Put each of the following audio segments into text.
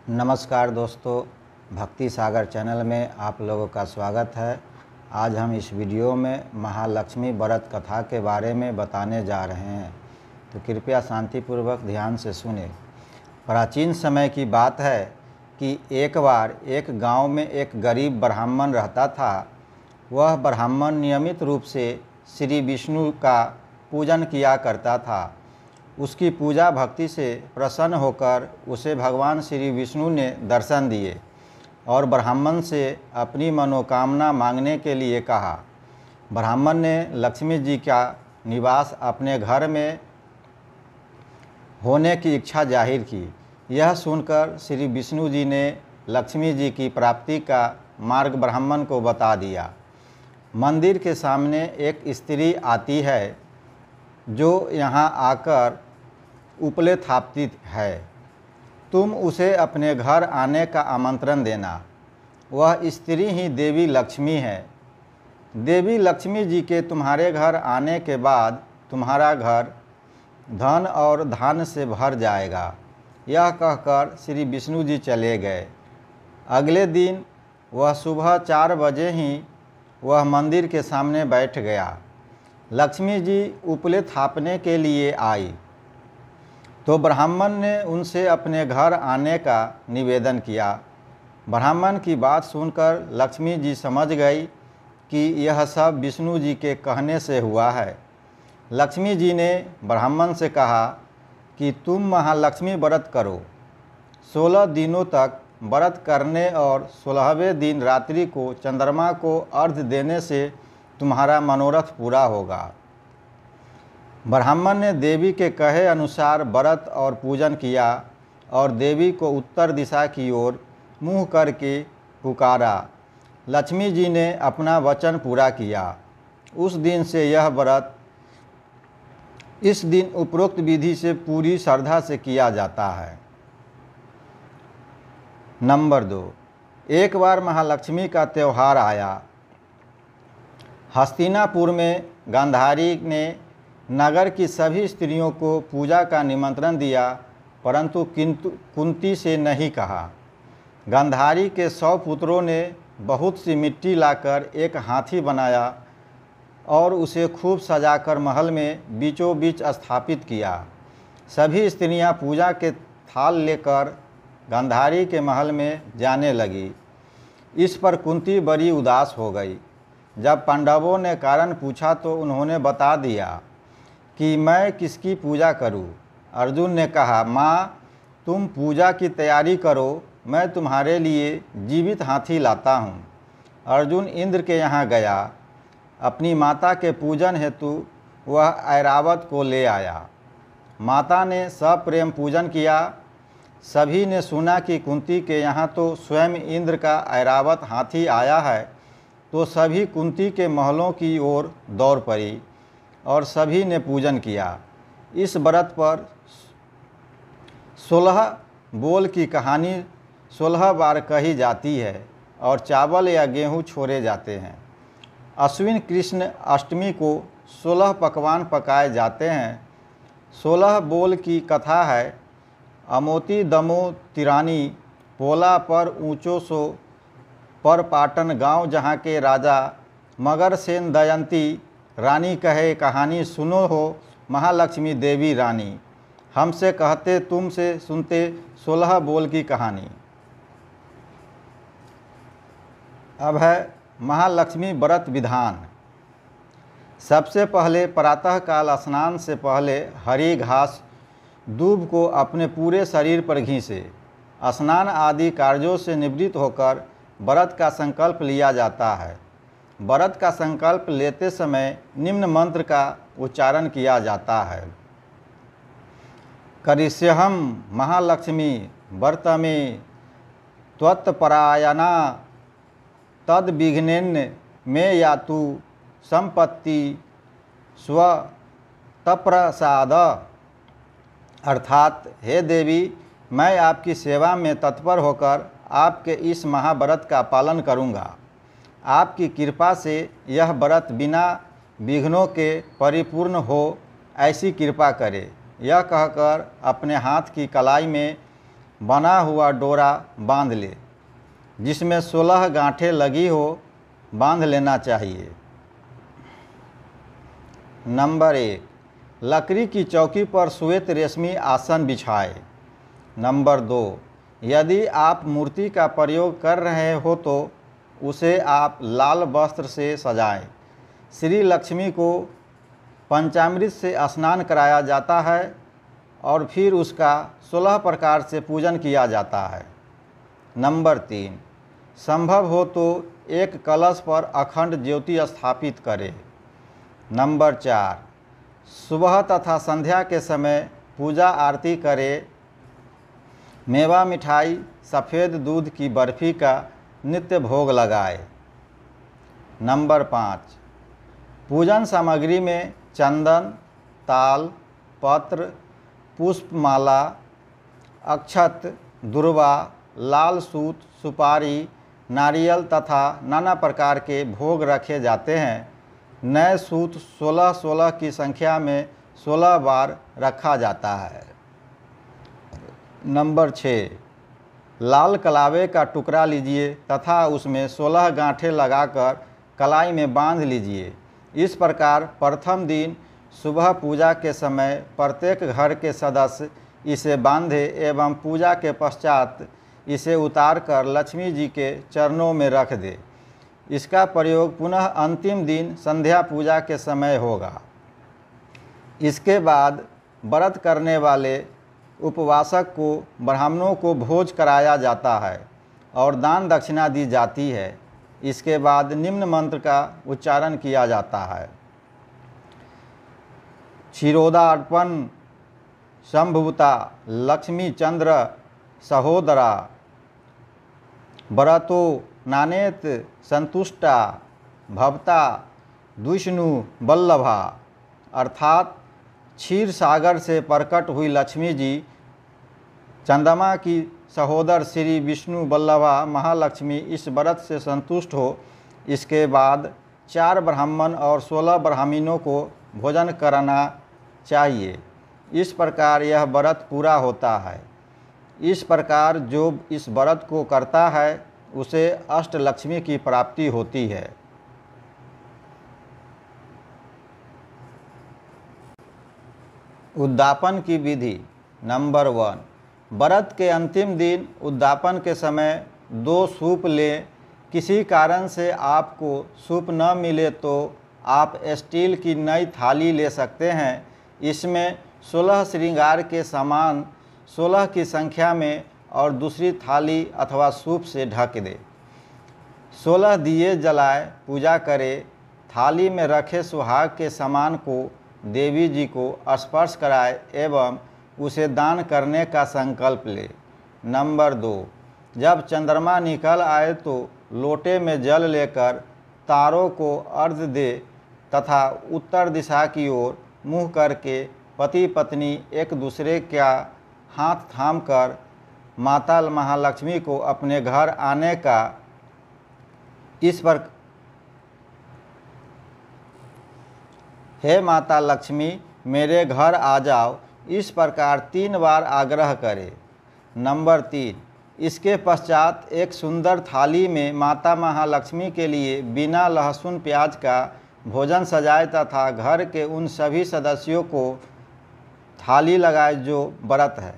नमस्कार दोस्तों, भक्ति सागर चैनल में आप लोगों का स्वागत है। आज हम इस वीडियो में महालक्ष्मी व्रत कथा के बारे में बताने जा रहे हैं, तो कृपया शांतिपूर्वक ध्यान से सुने। प्राचीन समय की बात है कि एक बार एक गांव में एक गरीब ब्राह्मण रहता था। वह ब्राह्मण नियमित रूप से श्री विष्णु का पूजन किया करता था। उसकी पूजा भक्ति से प्रसन्न होकर उसे भगवान श्री विष्णु ने दर्शन दिए और ब्राह्मण से अपनी मनोकामना मांगने के लिए कहा। ब्राह्मण ने लक्ष्मी जी का निवास अपने घर में होने की इच्छा जाहिर की। यह सुनकर श्री विष्णु जी ने लक्ष्मी जी की प्राप्ति का मार्ग ब्राह्मण को बता दिया। मंदिर के सामने एक स्त्री आती है जो यहाँ आकर उपले थापती है। तुम उसे अपने घर आने का आमंत्रण देना। वह स्त्री ही देवी लक्ष्मी है। देवी लक्ष्मी जी के तुम्हारे घर आने के बाद तुम्हारा घर धन और धान्य से भर जाएगा। यह कहकर श्री विष्णु जी चले गए। अगले दिन वह सुबह 4 बजे ही वह मंदिर के सामने बैठ गया। लक्ष्मी जी उपले थापने के लिए आई तो ब्राह्मण ने उनसे अपने घर आने का निवेदन किया। ब्राह्मण की बात सुनकर लक्ष्मी जी समझ गई कि यह सब विष्णु जी के कहने से हुआ है। लक्ष्मी जी ने ब्राह्मण से कहा कि तुम महालक्ष्मी व्रत करो। 16 दिनों तक व्रत करने और 16वें दिन रात्रि को चंद्रमा को अर्घ्य देने से तुम्हारा मनोरथ पूरा होगा। ब्राह्मण ने देवी के कहे अनुसार व्रत और पूजन किया और देवी को उत्तर दिशा की ओर मुँह करके पुकारा। लक्ष्मी जी ने अपना वचन पूरा किया। उस दिन से यह व्रत इस दिन उपरोक्त विधि से पूरी श्रद्धा से किया जाता है। नंबर 2, एक बार महालक्ष्मी का त्यौहार आया। हस्तिनापुर में गांधारी ने नगर की सभी स्त्रियों को पूजा का निमंत्रण दिया, परंतु कुंती से नहीं कहा। गांधारी के 100 पुत्रों ने बहुत सी मिट्टी लाकर एक हाथी बनाया और उसे खूब सजाकर महल में बीचों बीच स्थापित किया। सभी स्त्रियां पूजा के थाल लेकर गांधारी के महल में जाने लगी। इस पर कुंती बड़ी उदास हो गई। जब पांडवों ने कारण पूछा तो उन्होंने बता दिया कि मैं किसकी पूजा करूं। अर्जुन ने कहा, माँ तुम पूजा की तैयारी करो, मैं तुम्हारे लिए जीवित हाथी लाता हूँ। अर्जुन इंद्र के यहाँ गया। अपनी माता के पूजन हेतु वह ऐरावत को ले आया। माता ने सप्रेम पूजन किया। सभी ने सुना कि कुंती के यहाँ तो स्वयं इंद्र का ऐरावत हाथी आया है, तो सभी कुंती के महलों की ओर दौड़ पड़ी और सभी ने पूजन किया। इस व्रत पर 16 बोल की कहानी 16 बार कही जाती है और चावल या गेहूँ छोड़े जाते हैं। अश्विन कृष्ण अष्टमी को 16 पकवान पकाए जाते हैं। 16 बोल की कथा है। अमोती दमो तिरानी पोला पर ऊँचो सो पर पाटन गांव जहाँ के राजा मगर सेन दयंती रानी कहे कहानी सुनो हो महालक्ष्मी देवी रानी। हमसे कहते तुमसे सुनते 16 बोल की कहानी। अब है महालक्ष्मी व्रत विधान। सबसे पहले प्रातःकाल स्नान से पहले हरी घास दूब को अपने पूरे शरीर पर घींचे। स्नान आदि कार्यों से निवृत्त होकर व्रत का संकल्प लिया जाता है। व्रत का संकल्प लेते समय निम्न मंत्र का उच्चारण किया जाता है। करिष्यहं महालक्ष्मी व्रतमे त्वत्परायणा तद विघ्नेन मे यातु संपत्ति स्व तप्रसाद। अर्थात हे देवी, मैं आपकी सेवा में तत्पर होकर आपके इस महाव्रत का पालन करूँगा। आपकी कृपा से यह व्रत बिना विघ्नों के परिपूर्ण हो, ऐसी कृपा करे। यह कहकर अपने हाथ की कलाई में बना हुआ डोरा बांध ले, जिसमें 16 गांठें लगी हो, बांध लेना चाहिए। नंबर 1, लकड़ी की चौकी पर श्वेत रेशमी आसन बिछाए। नंबर 2, यदि आप मूर्ति का प्रयोग कर रहे हो तो उसे आप लाल वस्त्र से सजाएं। श्री लक्ष्मी को पंचामृत से स्नान कराया जाता है और फिर उसका 16 प्रकार से पूजन किया जाता है। नंबर 3, संभव हो तो एक कलश पर अखंड ज्योति स्थापित करें। नंबर 4, सुबह तथा संध्या के समय पूजा आरती करें। मेवा मिठाई, सफ़ेद दूध की बर्फ़ी का नित्य भोग लगाए। नंबर 5, पूजन सामग्री में चंदन, ताल, पत्र, पुष्पमाला, अक्षत, दुर्वा, लाल सूत, सुपारी, नारियल तथा नाना प्रकार के भोग रखे जाते हैं। नए सूत 16-16 की संख्या में 16 बार रखा जाता है। नंबर 6, लाल कलावे का टुकड़ा लीजिए तथा उसमें 16 गांठें लगाकर कलाई में बांध लीजिए। इस प्रकार प्रथम दिन सुबह पूजा के समय प्रत्येक घर के सदस्य इसे बांधे एवं पूजा के पश्चात इसे उतार कर लक्ष्मी जी के चरणों में रख दे। इसका प्रयोग पुनः अंतिम दिन संध्या पूजा के समय होगा। इसके बाद व्रत करने वाले उपवासक को ब्राह्मणों को भोज कराया जाता है और दान दक्षिणा दी जाती है। इसके बाद निम्न मंत्र का उच्चारण किया जाता है। क्षीरोदार्पण संभुता लक्ष्मी चंद्र सहोदरा व्रतो नानेत संतुष्टा भवता द्विष्णु वल्लभा। अर्थात क्षीर सागर से प्रकट हुई लक्ष्मी जी चंद्रमा की सहोदर श्री विष्णु वल्लभा महालक्ष्मी इस व्रत से संतुष्ट हो। इसके बाद 4 ब्राह्मण और 16 ब्राह्मणों को भोजन कराना चाहिए। इस प्रकार यह व्रत पूरा होता है। इस प्रकार जो इस व्रत को करता है उसे अष्टलक्ष्मी की प्राप्ति होती है। उद्यापन की विधि। नंबर 1, व्रत के अंतिम दिन उद्यापन के समय 2 सूप लें। किसी कारण से आपको सूप न मिले तो आप स्टील की नई थाली ले सकते हैं। इसमें 16 श्रृंगार के सामान 16 की संख्या में और दूसरी थाली अथवा सूप से ढक दे। 16 दिए जलाए पूजा करें। थाली में रखे सुहाग के सामान को देवी जी को स्पर्श कराए एवं उसे दान करने का संकल्प ले। नंबर 2, जब चंद्रमा निकल आए तो लोटे में जल लेकर तारों को अर्घ्य दे तथा उत्तर दिशा की ओर मुँह करके पति पत्नी एक दूसरे का हाथ थामकर माता महालक्ष्मी को अपने घर आने का इस पर हे माता लक्ष्मी मेरे घर आ जाओ, इस प्रकार 3 बार आग्रह करें। नंबर 3, इसके पश्चात एक सुंदर थाली में माता महालक्ष्मी के लिए बिना लहसुन प्याज का भोजन सजाए तथा घर के उन सभी सदस्यों को थाली लगाए जो व्रत है।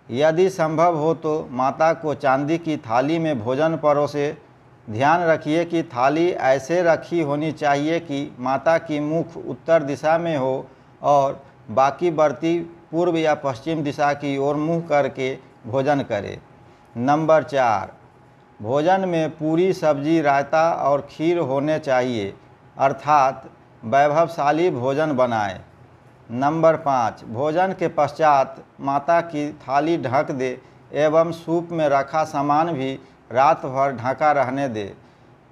यदि संभव हो तो माता को चांदी की थाली में भोजन परोसे। ध्यान रखिए कि थाली ऐसे रखी होनी चाहिए कि माता की मुख उत्तर दिशा में हो और बाकी बर्ती पूर्व या पश्चिम दिशा की ओर मुँह करके भोजन करे। नंबर 4, भोजन में पूरी सब्जी रायता और खीर होने चाहिए, अर्थात वैभवशाली भोजन बनाएं। नंबर 5, भोजन के पश्चात माता की थाली ढक दे एवं सूप में रखा सामान भी रात भर ढका रहने दे।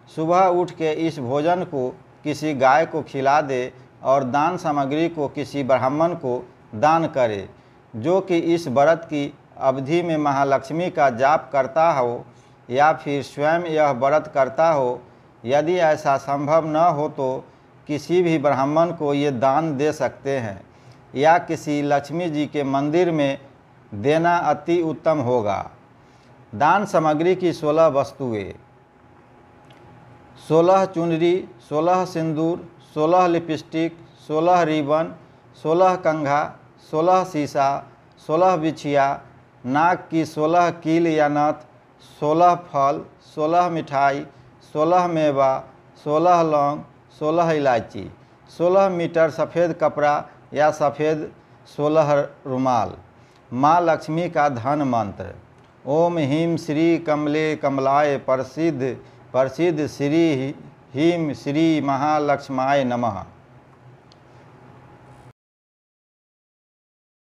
सुबह उठ के इस भोजन को किसी गाय को खिला दे और दान सामग्री को किसी ब्राह्मण को दान करे जो कि इस व्रत की अवधि में महालक्ष्मी का जाप करता हो या फिर स्वयं यह व्रत करता हो। यदि ऐसा संभव न हो तो किसी भी ब्राह्मण को ये दान दे सकते हैं या किसी लक्ष्मी जी के मंदिर में देना अति उत्तम होगा। दान सामग्री की 16 वस्तुएं: 16 चुनरी, 16 सिंदूर, 16 लिपस्टिक, 16 रिबन, 16 कंघा, 16 शीशा, 16 बिछिया, नाक की 16 कील या नथ, 16 फल, 16 मिठाई, 16 मेवा, 16 लौंग, 16 इलायची, 16 मीटर सफ़ेद कपड़ा या सफ़ेद 16 रुमाल। माँ लक्ष्मी का धन मंत्र: ओम ह्रीं श्री कमले कमलाय प्रसिद्ध श्री ह्रीं श्री महालक्ष्माय नमः।